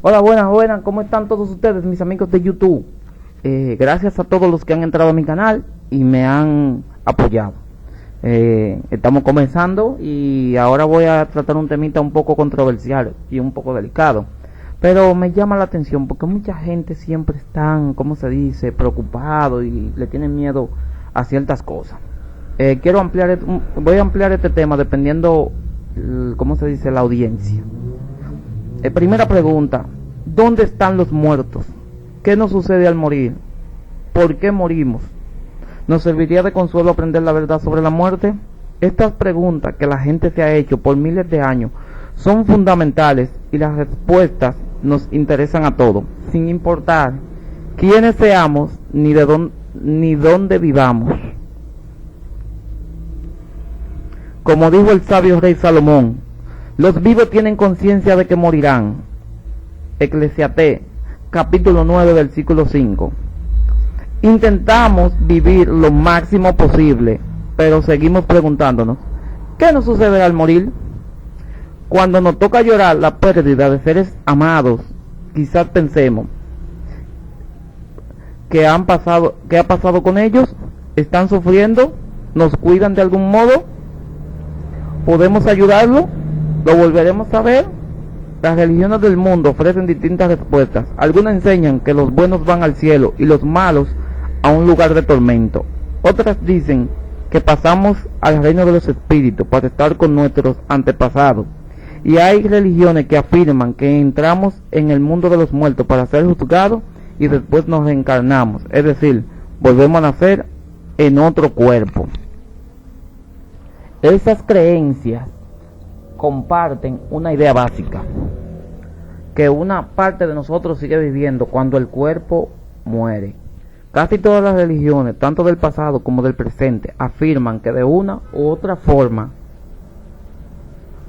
Hola, buenas, buenas, ¿cómo están todos ustedes, mis amigos de YouTube? Gracias a todos los que han entrado a mi canal y me han apoyado. Estamos comenzando y ahora voy a tratar un temita un poco controversial y un poco delicado. Pero me llama la atención porque mucha gente siempre están, ¿cómo se dice?, preocupado y le tienen miedo a ciertas cosas. Voy a ampliar este tema dependiendo, ¿cómo se dice?, la audiencia. Primera pregunta: ¿dónde están los muertos? ¿Qué nos sucede al morir? ¿Por qué morimos? ¿Nos serviría de consuelo aprender la verdad sobre la muerte? Estas preguntas que la gente se ha hecho por miles de años son fundamentales y las respuestas nos interesan a todos, sin importar quiénes seamos ni dónde vivamos. Como dijo el sabio rey Salomón, los vivos tienen conciencia de que morirán. Eclesiastés, capítulo 9, versículo 5. Intentamos vivir lo máximo posible, pero seguimos preguntándonos, ¿qué nos sucede al morir? Cuando nos toca llorar la pérdida de seres amados, quizás pensemos, ¿qué ha pasado con ellos? ¿Están sufriendo? ¿Nos cuidan de algún modo? ¿Podemos ayudarlo? ¿Lo volveremos a ver? Las religiones del mundo ofrecen distintas respuestas. Algunas enseñan que los buenos van al cielo y los malos a un lugar de tormento. Otras dicen que pasamos al reino de los espíritus para estar con nuestros antepasados. Y hay religiones que afirman que entramos en el mundo de los muertos para ser juzgados y después nos reencarnamos, es decir, volvemos a nacer en otro cuerpo. Esas creencias comparten una idea básica, que una parte de nosotros sigue viviendo cuando el cuerpo muere. Casi todas las religiones, tanto del pasado como del presente, afirman que de una u otra forma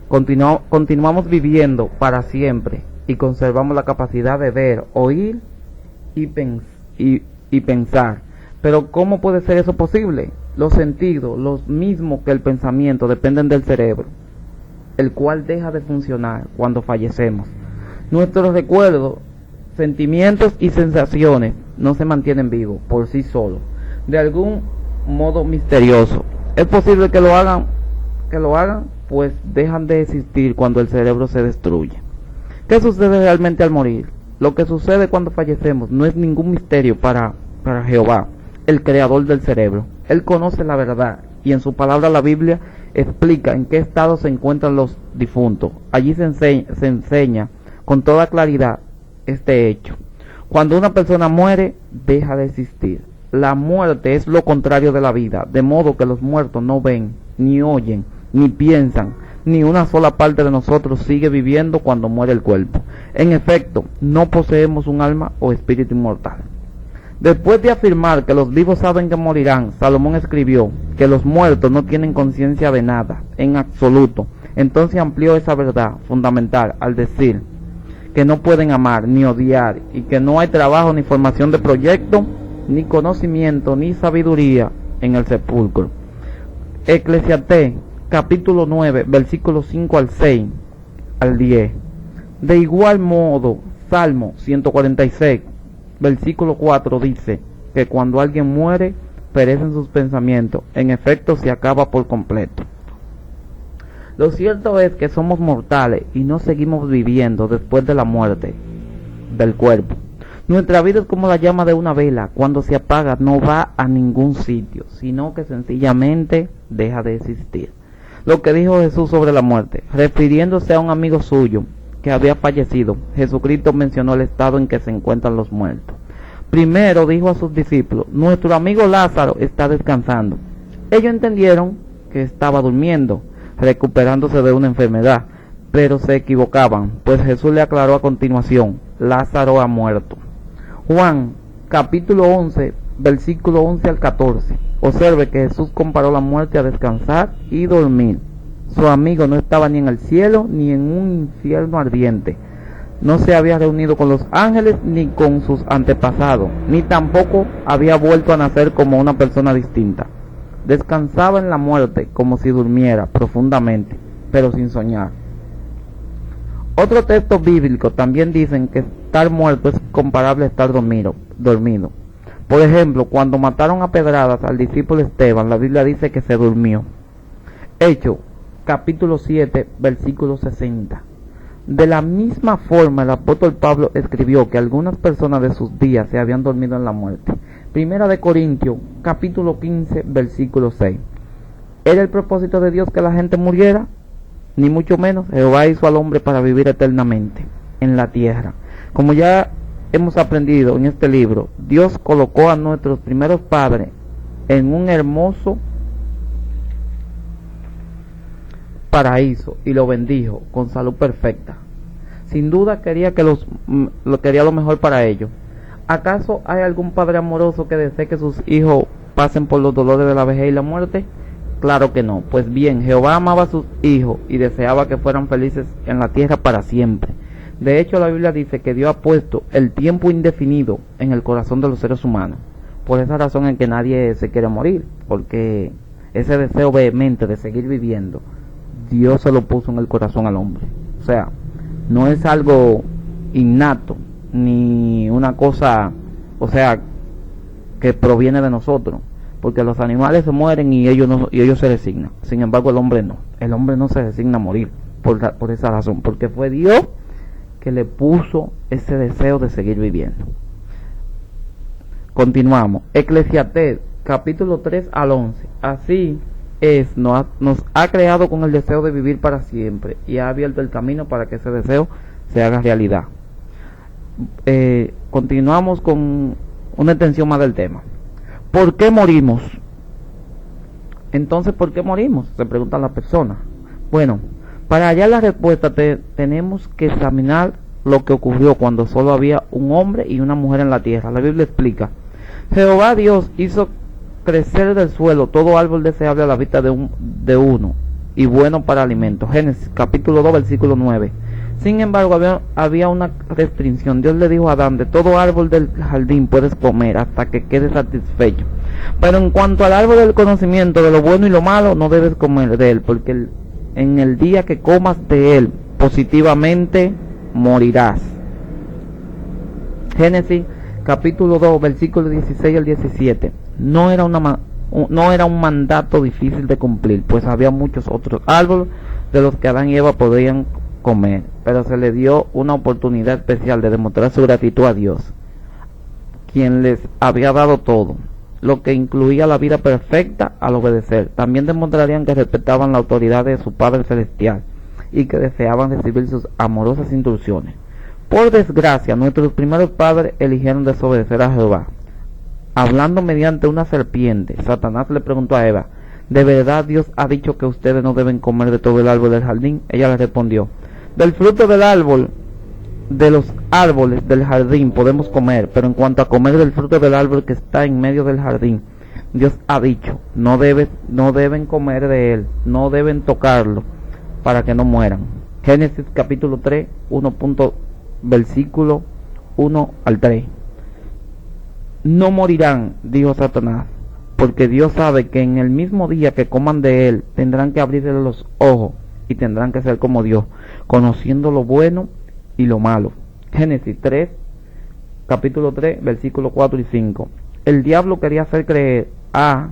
continuamos viviendo para siempre y conservamos la capacidad de ver, oír y pensar. Pero ¿cómo puede ser eso posible? Los sentidos, los mismos que el pensamiento, dependen del cerebro, el cual deja de funcionar cuando fallecemos. Nuestros recuerdos, sentimientos y sensaciones no se mantienen vivos por sí solos, de algún modo misterioso. Es posible que lo hagan, pues dejan de existir cuando el cerebro se destruye. ¿Qué sucede realmente al morir? Lo que sucede cuando fallecemos no es ningún misterio para Jehová, el creador del cerebro. Él conoce la verdad y en su palabra, la Biblia, explica en qué estado se encuentran los difuntos. Allí se enseña con toda claridad este hecho. Cuando una persona muere, deja de existir. La muerte es lo contrario de la vida, de modo que los muertos no ven, ni oyen, ni piensan, ni una sola parte de nosotros sigue viviendo cuando muere el cuerpo. En efecto, no poseemos un alma o espíritu inmortal. Después de afirmar que los vivos saben que morirán, Salomón escribió que los muertos no tienen conciencia de nada, en absoluto. Entonces amplió esa verdad fundamental al decir que no pueden amar ni odiar y que no hay trabajo ni formación de proyecto, ni conocimiento ni sabiduría en el sepulcro. Eclesiastés, capítulo 9, versículos 5 al 6 al 10. De igual modo, Salmo 146, versículo 4 dice que cuando alguien muere, perecen sus pensamientos. En efecto, se acaba por completo. Lo cierto es que somos mortales y no seguimos viviendo después de la muerte del cuerpo. Nuestra vida es como la llama de una vela. Cuando se apaga no va a ningún sitio, sino que sencillamente deja de existir. Lo que dijo Jesús sobre la muerte, refiriéndose a un amigo suyo que había fallecido, Jesucristo mencionó el estado en que se encuentran los muertos. Primero dijo a sus discípulos, nuestro amigo Lázaro está descansando. Ellos entendieron que estaba durmiendo, recuperándose de una enfermedad, pero se equivocaban, pues Jesús le aclaró a continuación, Lázaro ha muerto. Juan, capítulo 11, versículo 11 al 14. Observe que Jesús comparó la muerte a descansar y dormir. Su amigo no estaba ni en el cielo ni en un infierno ardiente. No se había reunido con los ángeles ni con sus antepasados, ni tampoco había vuelto a nacer como una persona distinta. Descansaba en la muerte como si durmiera profundamente, pero sin soñar. Otros textos bíblicos también dicen que estar muerto es comparable a estar dormido. Por ejemplo, cuando mataron a pedradas al discípulo Esteban, la Biblia dice que se durmió. Hechos, capítulo 7, versículo 60. De la misma forma, el apóstol Pablo escribió que algunas personas de sus días se habían dormido en la muerte. Primera de Corintios, capítulo 15, versículo 6. ¿Era el propósito de Dios que la gente muriera? Ni mucho menos. Jehová hizo al hombre para vivir eternamente en la tierra. Como ya hemos aprendido en este libro, Dios colocó a nuestros primeros padres en un hermoso paraíso y lo bendijo con salud perfecta. Sin duda quería lo mejor para ellos. ¿Acaso hay algún padre amoroso que desee que sus hijos pasen por los dolores de la vejez y la muerte? Claro que no. Pues bien, Jehová amaba a sus hijos y deseaba que fueran felices en la tierra para siempre. De hecho, la Biblia dice que Dios ha puesto el tiempo indefinido en el corazón de los seres humanos. Por esa razón es que nadie se quiere morir, porque ese deseo vehemente de seguir viviendo, Dios se lo puso en el corazón al hombre. O sea, no es algo innato, ni una cosa, o sea, que proviene de nosotros, porque los animales se mueren y ellos se resignan. Sin embargo, el hombre no se resigna a morir por esa razón, porque fue Dios que le puso ese deseo de seguir viviendo. Continuamos. Eclesiastés, capítulo 3 al 11. Así es, nos ha creado con el deseo de vivir para siempre y ha abierto el camino para que ese deseo se haga realidad. Continuamos con una extensión más del tema. ¿Por qué morimos? Entonces, ¿por qué morimos? Se preguntan las personas. Bueno, para hallar la respuesta tenemos que examinar lo que ocurrió cuando solo había un hombre y una mujer en la tierra. La Biblia explica: Jehová Dios hizo crecer del suelo todo árbol deseable a la vista de uno y bueno para alimento. Génesis capítulo 2 versículo 9. Sin embargo, había una restricción. Dios le dijo a Adán: de todo árbol del jardín puedes comer hasta que quedes satisfecho, pero en cuanto al árbol del conocimiento de lo bueno y lo malo, no debes comer de él, porque en el día que comas de él, positivamente morirás. Génesis capítulo 2 versículos 16 al 17. No era un mandato difícil de cumplir, pues había muchos otros árboles de los que Adán y Eva podían comer, pero se le dio una oportunidad especial de demostrar su gratitud a Dios, quien les había dado todo, lo que incluía la vida perfecta al obedecer. También demostrarían que respetaban la autoridad de su Padre Celestial y que deseaban recibir sus amorosas instrucciones. Por desgracia, nuestros primeros padres eligieron desobedecer a Jehová. Hablando mediante una serpiente, Satanás le preguntó a Eva: ¿de verdad Dios ha dicho que ustedes no deben comer de todo el árbol del jardín? Ella le respondió: del fruto del árbol, de los árboles del jardín podemos comer, pero en cuanto a comer del fruto del árbol que está en medio del jardín, Dios ha dicho: no deben comer de él, no deben tocarlo, para que no mueran. Génesis capítulo 3, versículo 1 al 3. No morirán, dijo Satanás, porque Dios sabe que en el mismo día que coman de él, tendrán que abrirle los ojos y tendrán que ser como Dios, conociendo lo bueno y lo malo. Génesis 3, capítulo 3, versículos 4 y 5. El diablo quería hacer creer a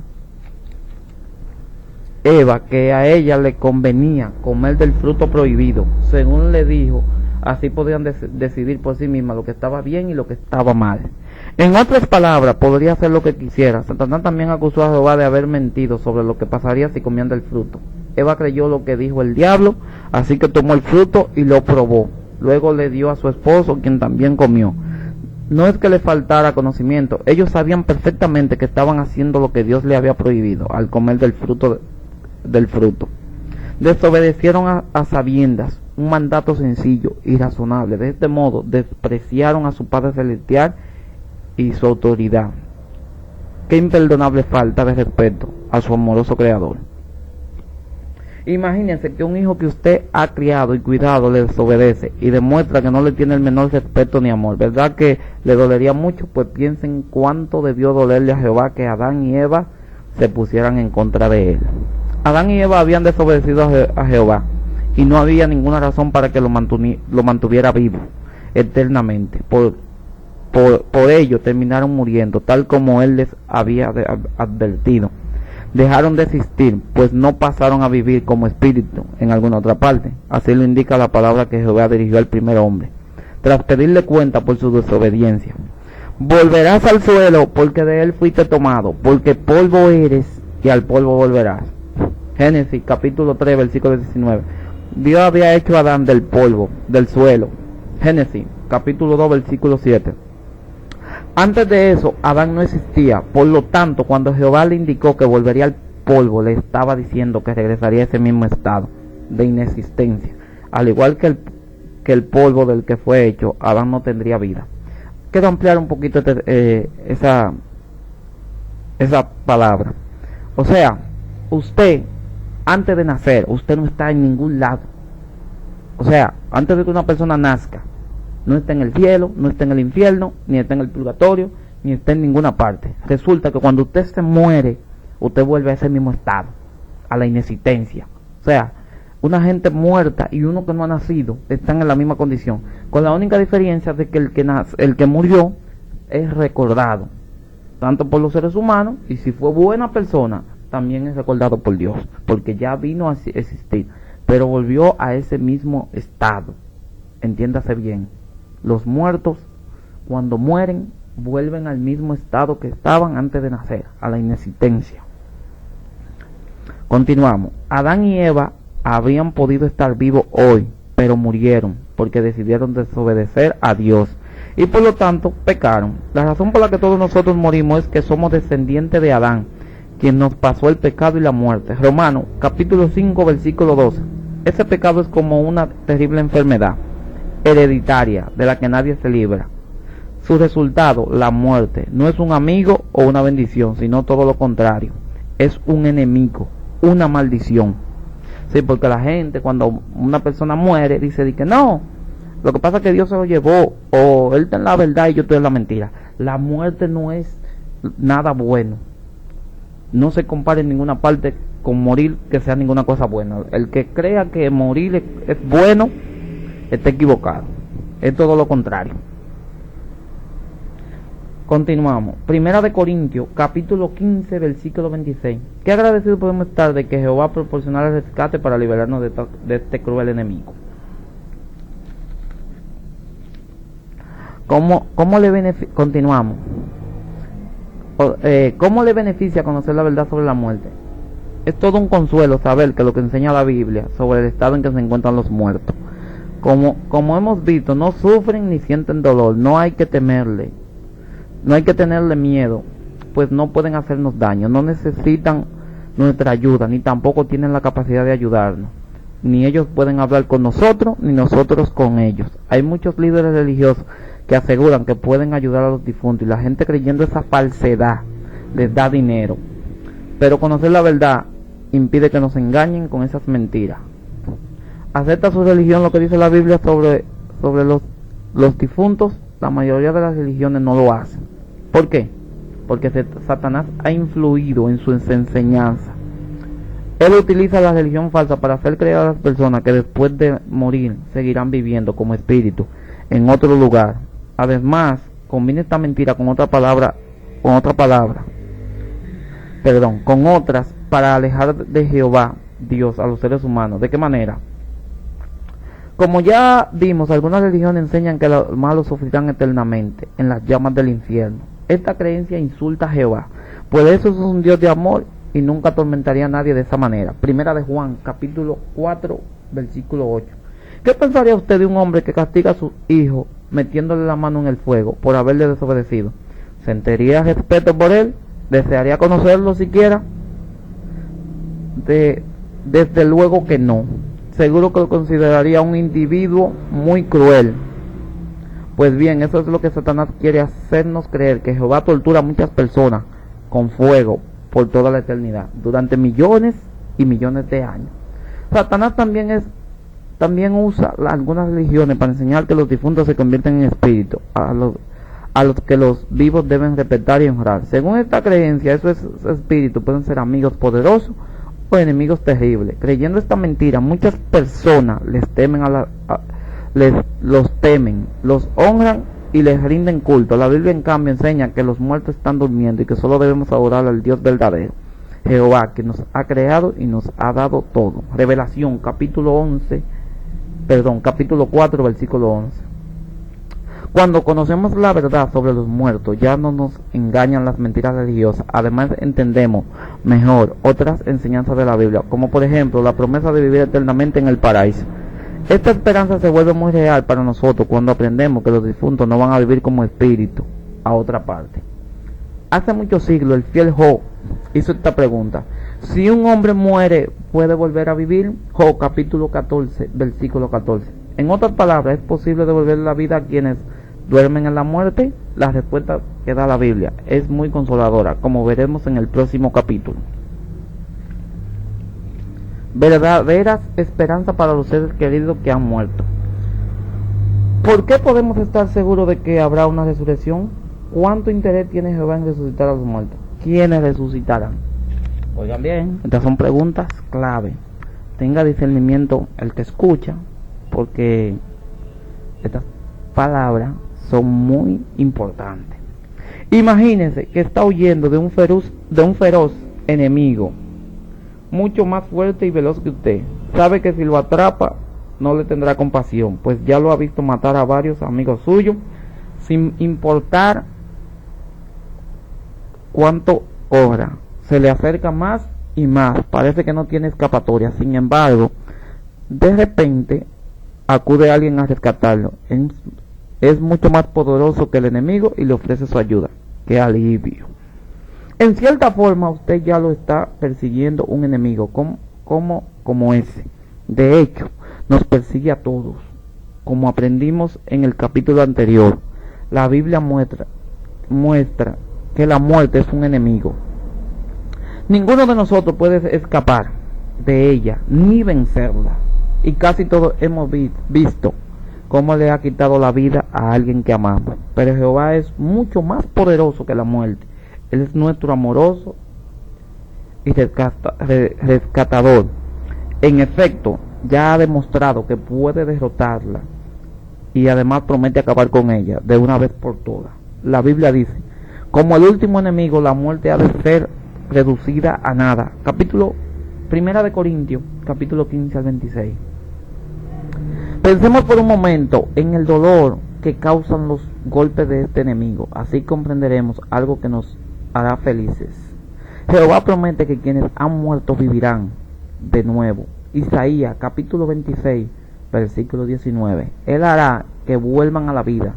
Eva que a ella le convenía comer del fruto prohibido. Según le dijo, así podían decidir por sí mismas lo que estaba bien y lo que estaba mal. En otras palabras, podría hacer lo que quisiera. Satanás también acusó a Jehová de haber mentido sobre lo que pasaría si comían del fruto. Eva creyó lo que dijo el diablo, así que tomó el fruto y lo probó. Luego le dio a su esposo, quien también comió. No es que le faltara conocimiento, ellos sabían perfectamente que estaban haciendo lo que Dios le había prohibido al comer del fruto. Desobedecieron a sabiendas, un mandato sencillo y razonable. De este modo despreciaron a su Padre Celestial y su autoridad. Qué imperdonable falta de respeto a su amoroso Creador. Imagínense que un hijo que usted ha criado y cuidado le desobedece y demuestra que no le tiene el menor respeto ni amor. ¿Verdad que le dolería mucho? Pues piensen cuánto debió dolerle a Jehová que Adán y Eva se pusieran en contra de él. Adán y Eva habían desobedecido a Jehová y no había ninguna razón para que lo mantuviera vivo eternamente. Por ello terminaron muriendo, tal como él les había advertido. Dejaron de existir, pues no pasaron a vivir como espíritu en alguna otra parte. Así lo indica la palabra que Jehová dirigió al primer hombre, tras pedirle cuenta por su desobediencia. Volverás al suelo, porque de él fuiste tomado, porque polvo eres y al polvo volverás. Génesis capítulo 3 versículo 19. Dios había hecho a Adán del polvo, del suelo. Génesis capítulo 2 versículo 7. Antes de eso, Adán no existía. Por lo tanto, cuando Jehová le indicó que volvería al polvo, le estaba diciendo que regresaría a ese mismo estado de inexistencia. Al igual que el polvo del que fue hecho, Adán no tendría vida. Quiero ampliar un poquito esa palabra. O sea, usted, antes de nacer, usted no está en ningún lado. O sea, antes de que una persona nazca, no está en el cielo, no está en el infierno, ni está en el purgatorio, ni está en ninguna parte. Resulta que cuando usted se muere, usted vuelve a ese mismo estado, a la inexistencia. O sea, una gente muerta y uno que no ha nacido están en la misma condición, con la única diferencia de que el que murió es recordado, tanto por los seres humanos, y si fue buena persona, también es recordado por Dios, porque ya vino a existir, pero volvió a ese mismo estado. Entiéndase bien. Los muertos, cuando mueren, vuelven al mismo estado que estaban antes de nacer, a la inexistencia. Continuamos. Adán y Eva habrían podido estar vivos hoy, pero murieron porque decidieron desobedecer a Dios y por lo tanto pecaron. La razón por la que todos nosotros morimos es que somos descendientes de Adán, quien nos pasó el pecado y la muerte. Romanos capítulo 5 versículo 12. Ese pecado es como una terrible enfermedad hereditaria de la que nadie se libra. Su resultado, la muerte, no es un amigo o una bendición, sino todo lo contrario. Es un enemigo, una maldición. Sí, porque la gente, cuando una persona muere, dice que no, lo que pasa es que Dios se lo llevó, o él está en la verdad y yo estoy en la mentira. La muerte no es nada bueno. No se compara en ninguna parte con morir que sea ninguna cosa buena. El que crea que morir es bueno, está equivocado. Es todo lo contrario. Continuamos. Primera de Corintios, capítulo 15, versículo 26. Qué agradecidos podemos estar de que Jehová proporcionara el rescate para liberarnos de este cruel enemigo. Continuamos. ¿Cómo le beneficia conocer la verdad sobre la muerte? Es todo un consuelo saber que lo que enseña la Biblia sobre el estado en que se encuentran los muertos. Como hemos visto, no sufren ni sienten dolor. No hay que temerle. No hay que tenerle miedo, pues no pueden hacernos daño. No necesitan nuestra ayuda, ni tampoco tienen la capacidad de ayudarnos. Ni ellos pueden hablar con nosotros, ni nosotros con ellos. Hay muchos líderes religiosos que aseguran que pueden ayudar a los difuntos, y la gente, creyendo esa falsedad, les da dinero. Pero conocer la verdad impide que nos engañen con esas mentiras. ¿Acepta su religión lo que dice la Biblia sobre los difuntos? La mayoría de las religiones no lo hacen. ¿Por qué? Porque Satanás ha influido en su enseñanza. Él utiliza la religión falsa para hacer creer a las personas que después de morir seguirán viviendo como espíritus en otro lugar. Además, combina esta mentira con otras para alejar de Jehová, Dios, a los seres humanos. ¿De qué manera? Como ya vimos, algunas religiones enseñan que los malos sufrirán eternamente en las llamas del infierno. Esta creencia insulta a Jehová, pues eso es un Dios de amor y nunca atormentaría a nadie de esa manera. Primera de Juan, capítulo 4, versículo 8. ¿Qué pensaría usted de un hombre que castiga a su hijo metiéndole la mano en el fuego por haberle desobedecido? ¿Sentiría respeto por él? ¿Desearía conocerlo siquiera? Desde luego que no. Seguro que lo consideraría un individuo muy cruel. Pues bien, eso es lo que Satanás quiere hacernos creer, que Jehová tortura a muchas personas con fuego por toda la eternidad, durante millones y millones de años. Satanás también usa algunas religiones para enseñar que los difuntos se convierten en espíritus, a los que los vivos deben respetar y honrar. Según esta creencia, esos espíritus pueden ser amigos poderosos o enemigos terribles. Creyendo esta mentira, muchas personas les temen los temen, los honran y les rinden culto. La Biblia, en cambio, enseña que los muertos están durmiendo y que solo debemos adorar al Dios verdadero, Jehová, que nos ha creado y nos ha dado todo. Revelación, capítulo 4, versículo 11. Cuando conocemos la verdad sobre los muertos, ya no nos engañan las mentiras religiosas. Además, entendemos mejor otras enseñanzas de la Biblia, como por ejemplo la promesa de vivir eternamente en el paraíso. Esta esperanza se vuelve muy real para nosotros cuando aprendemos que los difuntos no van a vivir como espíritus a otra parte. Hace muchos siglos el fiel Job hizo esta pregunta: si un hombre muere, ¿puede volver a vivir? Job capítulo 14, versículo 14. En otras palabras, ¿es posible devolver la vida a quienes duermen en la muerte? La respuesta que da la Biblia es muy consoladora, como veremos en el próximo capítulo. Verdaderas esperanzas para los seres queridos que han muerto. ¿Por qué podemos estar seguros de que habrá una resurrección? ¿Cuánto interés tiene Jehová en resucitar a los muertos? ¿Quiénes resucitarán? Oigan bien, estas son preguntas clave. Tenga discernimiento el que escucha, porque estas palabras son muy importantes. Imagínense que está huyendo de un feroz enemigo, mucho más fuerte y veloz que usted. Sabe que si lo atrapa no le tendrá compasión, pues ya lo ha visto matar a varios amigos suyos sin importar cuánto corra. Se le acerca más y más, parece que no tiene escapatoria. Sin embargo, de repente acude alguien a rescatarlo. Es mucho más poderoso que el enemigo y le ofrece su ayuda. ¡Qué alivio! En cierta forma, usted ya lo está persiguiendo un enemigo como ese. De hecho, nos persigue a todos. Como aprendimos en el capítulo anterior, la Biblia muestra que la muerte es un enemigo. Ninguno de nosotros puede escapar de ella ni vencerla. Y casi todos hemos visto cómo le ha quitado la vida a alguien que amamos. Pero Jehová es mucho más poderoso que la muerte. Él es nuestro amoroso y rescatador. En efecto, ya ha demostrado que puede derrotarla y además promete acabar con ella de una vez por todas. La Biblia dice: como el último enemigo, la muerte ha de ser reducida a nada. Primera de Corintios, capítulo 15 al 26. Pensemos por un momento en el dolor que causan los golpes de este enemigo. Así comprenderemos algo que nos hará felices. Jehová promete que quienes han muerto vivirán de nuevo. Isaías capítulo 26, versículo 19. Él hará que vuelvan a la vida.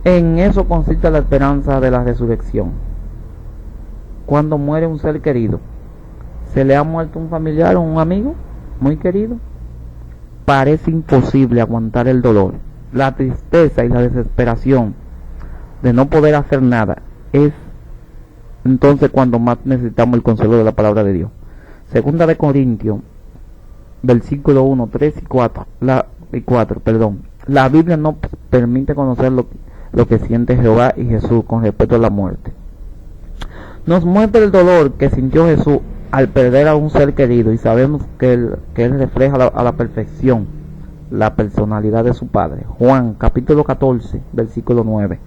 En eso consiste la esperanza de la resurrección. Cuando muere un ser querido, ¿se le ha muerto un familiar o un amigo muy querido? Parece imposible aguantar el dolor, la tristeza y la desesperación de no poder hacer nada. Es entonces cuando más necesitamos el consuelo de la palabra de Dios. Segunda de Corintios, versículo 1, 3 y 4. La Biblia no permite conocer lo que siente Jehová y Jesús con respecto a la muerte. Nos muestra el dolor que sintió Jesús al perder a un ser querido, y sabemos que él refleja a la perfección la personalidad de su Padre. Juan capítulo 14, versículo 9.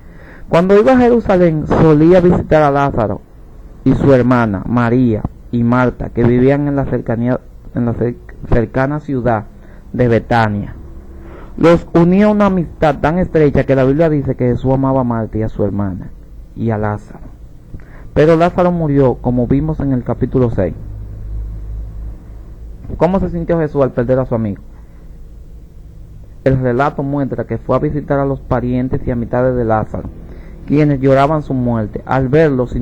Cuando iba a Jerusalén, solía visitar a Lázaro y su hermana María y Marta, que vivían en la cercana ciudad de Betania. Los unía una amistad tan estrecha que la Biblia dice que Jesús amaba a Marta y a su hermana y a Lázaro. Pero Lázaro murió, como vimos en el capítulo 6. ¿Cómo se sintió Jesús al perder a su amigo? El relato muestra que fue a visitar a los parientes y amistades de Lázaro, quienes lloraban su muerte. Al verlo, se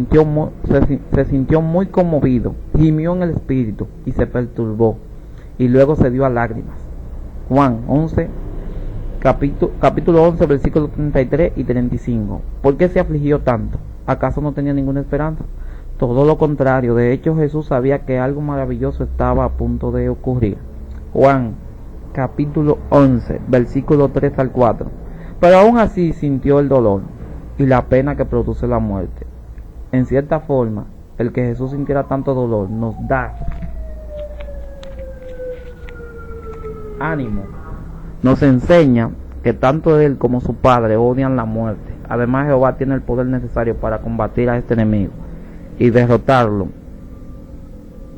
sintió muy conmovido, gimió en el espíritu y se perturbó, y luego se dio a lágrimas. Juan 11, capítulo 11, versículos 33 y 35. ¿Por qué se afligió tanto? ¿Acaso no tenía ninguna esperanza? Todo lo contrario. De hecho, Jesús sabía que algo maravilloso estaba a punto de ocurrir. Juan capítulo 11, versículo 3 al 4. Pero aún así sintió el dolor y la pena que produce la muerte. En cierta forma, el que Jesús sintiera tanto dolor nos da ánimo. Nos enseña que tanto él como su padre odian la muerte. Además, Jehová tiene el poder necesario para combatir a este enemigo y derrotarlo.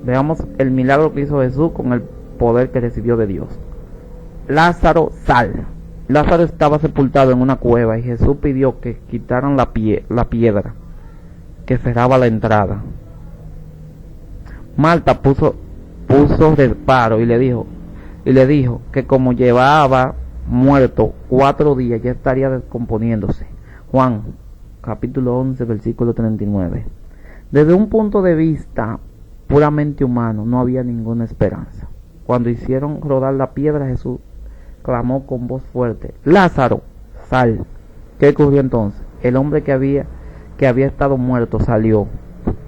Veamos el milagro que hizo Jesús con el poder que recibió de Dios. Lázaro, sal. Lázaro estaba sepultado en una cueva y Jesús pidió que quitaran la piedra que cerraba la entrada. Marta puso reparo y le dijo que como llevaba muerto 4 días ya estaría descomponiéndose. Juan capítulo 11 versículo 39. Desde un punto de vista puramente humano no había ninguna esperanza. Cuando hicieron rodar la piedra, Jesús clamó con voz fuerte: Lázaro, sal. ¿Qué ocurrió entonces? El hombre que había estado muerto salió.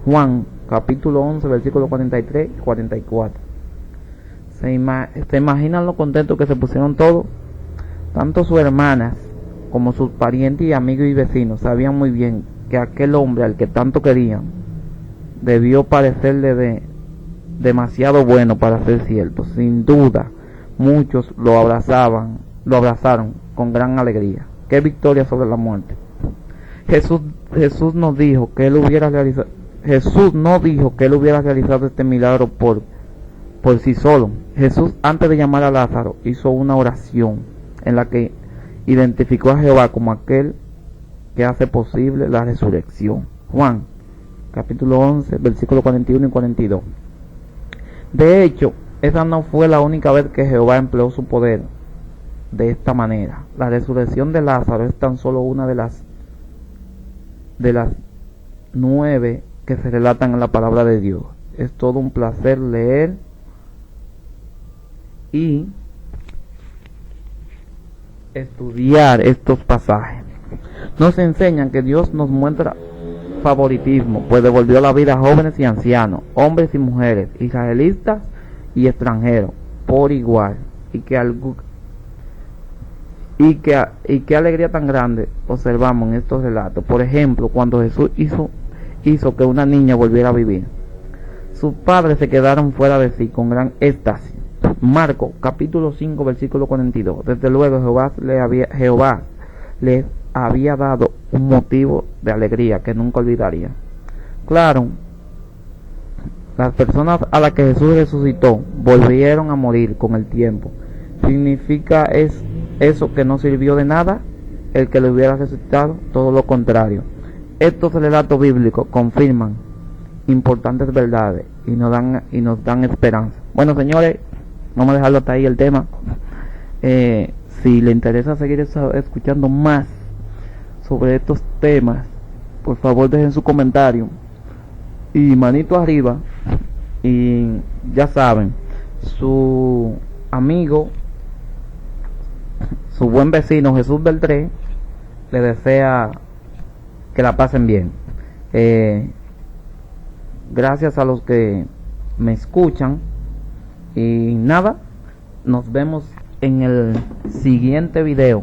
Juan capítulo 11 versículo 43 y 44. ¿Se imaginan lo contentos que se pusieron todos? Tanto sus hermanas como sus parientes y amigos y vecinos sabían muy bien que aquel hombre al que tanto querían debió parecerle demasiado bueno para ser cierto. Sin duda, muchos lo abrazaron con gran alegría. ¡Qué victoria sobre la muerte! Jesús no dijo que él hubiera realizado este milagro por sí solo. Jesús, antes de llamar a Lázaro, hizo una oración en la que identificó a Jehová como aquel que hace posible la resurrección. Juan capítulo 11 versículos 41 y 42. De hecho, esa no fue la única vez que Jehová empleó su poder de esta manera. La resurrección de Lázaro es tan solo una de las 9 que se relatan en la palabra de Dios. Es todo un placer leer y estudiar estos pasajes. Nos enseñan que Dios nos muestra favoritismo, pues devolvió la vida a jóvenes y ancianos, hombres y mujeres, israelitas y extranjeros, por igual, y qué alegría tan grande observamos en estos relatos. Por ejemplo, cuando Jesús hizo que una niña volviera a vivir, sus padres se quedaron fuera de sí con gran éxtasis. Marcos capítulo 5 versículo 42. Desde luego Jehová les había dado un motivo de alegría que nunca olvidaría. Claro, las personas a las que Jesús resucitó volvieron a morir con el tiempo. ¿Significa eso que no sirvió de nada el que lo hubiera resucitado? Todo lo contrario. Estos relatos bíblicos confirman importantes verdades y nos dan esperanza. Bueno, señores, vamos a dejarlo hasta ahí el tema. Si le interesa seguir escuchando más sobre estos temas, por favor dejen su comentario y manito arriba. Y ya saben, su amigo, su buen vecino Jesús Beltré le desea que la pasen bien. Gracias a los que me escuchan y nada, nos vemos en el siguiente video.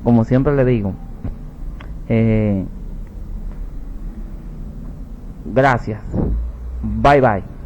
Como siempre le digo, gracias, bye bye.